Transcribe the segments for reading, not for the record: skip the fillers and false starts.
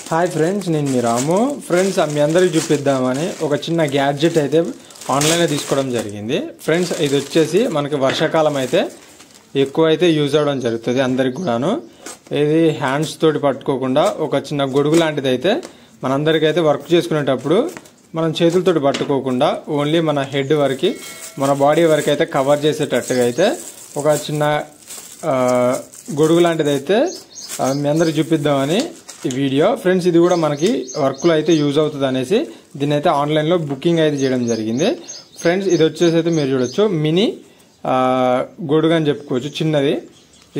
Hi friends, నేను మీ రాము. Friends, మీ అందరికి చూపిద్దామని ఒక చిన్న గ్యాడ్జెట్ అయితే ఆన్లైన్లో తీసుకోవడం జరిగింది. ఫ్రెండ్స్, ఇది వచ్చేసి మనకి వర్షాకాలం అయితే ఎక్కువ అయితే యూజ్ అవ్వడం జరుగుతుంది అందరికి కూడాను. ఇది హ్యాండ్స్ తోటి పట్టుకోకుండా ఒక చిన్న గొడుగు లాంటిది అయితే మనందరికైతే వర్క్ చేసుకునేటప్పుడు మనం చేతులతోటి పట్టుకోకుండా ఓన్లీ మన హెడ్ వరకు, మన బాడీ వరకు అయితే కవర్ చేసేటట్టుగా అయితే ఒక చిన్న గొడుగు లాంటిది అయితే మీ అందరికి చూపిద్దామని ఈ వీడియో. ఫ్రెండ్స్, ఇది కూడా మనకి వర్క్లో అయితే యూజ్ అవుతుంది అనేసి దీన్ని అయితే ఆన్లైన్లో బుకింగ్ అయితే చేయడం జరిగింది. ఫ్రెండ్స్, ఇది వచ్చేసి అయితే మీరు చూడొచ్చు మినీ గొడుగు అని చెప్పుకోవచ్చు, చిన్నది.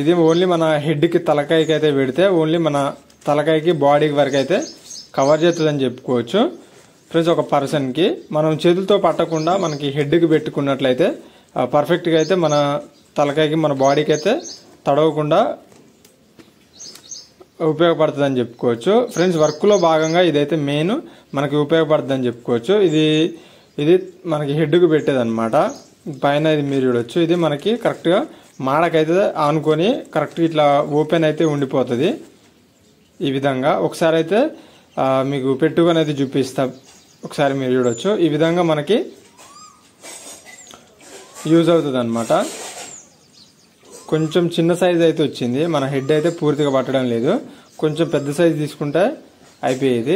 ఇది ఓన్లీ మన హెడ్కి తలకాయకి అయితే పెడితే ఓన్లీ మన తలకాయకి బాడీకి వరకు అయితే కవర్ చేస్తుందని చెప్పుకోవచ్చు. ఫ్రెండ్స్, ఒక పర్సన్కి మనం చేతులతో పట్టకుండా మనకి హెడ్కి పెట్టుకున్నట్లయితే పర్ఫెక్ట్గా అయితే మన తలకాయకి మన బాడీకి అయితే తడవకుండా ఉపయోగపడుతుంది అని చెప్పుకోవచ్చు. ఫ్రెండ్స్, వర్క్లో భాగంగా ఇదైతే మెయిన్ మనకి ఉపయోగపడుతుంది అని చెప్పుకోవచ్చు. ఇది మనకి హెడ్కి పెట్టేది అనమాట. పైన ఇది మీరు చూడొచ్చు. ఇది మనకి కరెక్ట్గా మాడకైతే ఆనుకొని కరెక్ట్గా ఇట్లా ఓపెన్ అయితే ఉండిపోతుంది. ఈ విధంగా ఒకసారి అయితే మీకు పెట్టుకొని అయితే చూపిస్తా. ఒకసారి మీరు చూడొచ్చు. ఈ విధంగా మనకి యూజ్ అవుతుంది అనమాట. కొంచెం చిన్న సైజ్ అయితే వచ్చింది, మన హెడ్ అయితే పూర్తిగా పట్టడం లేదు. కొంచెం పెద్ద సైజ్ తీసుకుంటే అయిపోయేది.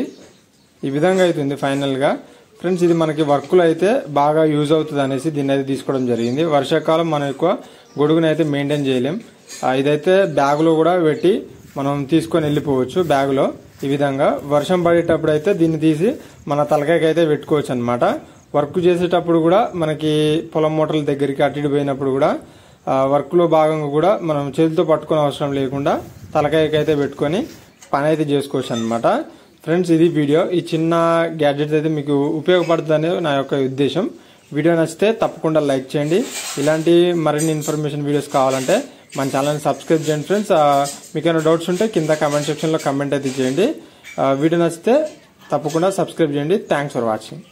ఈ విధంగా అవుతుంది ఫైనల్గా. ఫ్రెండ్స్, ఇది మనకి వర్క్లో అయితే బాగా యూజ్ అవుతుంది అనేసి దీన్ని అయితే తీసుకోవడం జరిగింది. వర్షాకాలం మనం ఎక్కువ గొడుగుని అయితే మెయింటైన్ చేయలేం. ఇదైతే బ్యాగులో కూడా పెట్టి మనం తీసుకొని వెళ్ళిపోవచ్చు. బ్యాగులో ఈ విధంగా వర్షం పడేటప్పుడు అయితే దీన్ని తీసి మన తలకాయకి అయితే పెట్టుకోవచ్చు అనమాట. వర్క్ చేసేటప్పుడు కూడా మనకి పొలం మోటార్ల దగ్గరికి అటు ఇటు పోయినప్పుడు కూడా వర్క్లో భాగంగా కూడా మనం చేతితో పట్టుకునే అవసరం లేకుండా తలకాయకి అయితే పెట్టుకొని పని అయితే చేసుకోవచ్చు అనమాట. ఫ్రెండ్స్, ఇది వీడియో. ఈ చిన్న గ్యాడ్జెట్ అయితే మీకు ఉపయోగపడుతుంది నా యొక్క ఉద్దేశం. వీడియో నచ్చితే తప్పకుండా లైక్ చేయండి. ఇలాంటి మరిన్ని ఇన్ఫర్మేషన్ వీడియోస్ కావాలంటే మన ఛానల్ని సబ్స్క్రైబ్ చేయండి. ఫ్రెండ్స్, మీకు ఏమైనా డౌట్స్ ఉంటే కింద కామెంట్ సెక్షన్లో కామెంట్ అయితే చేయండి. వీడియో నచ్చితే తప్పకుండా సబ్స్క్రైబ్ చేయండి. Thanks for watching.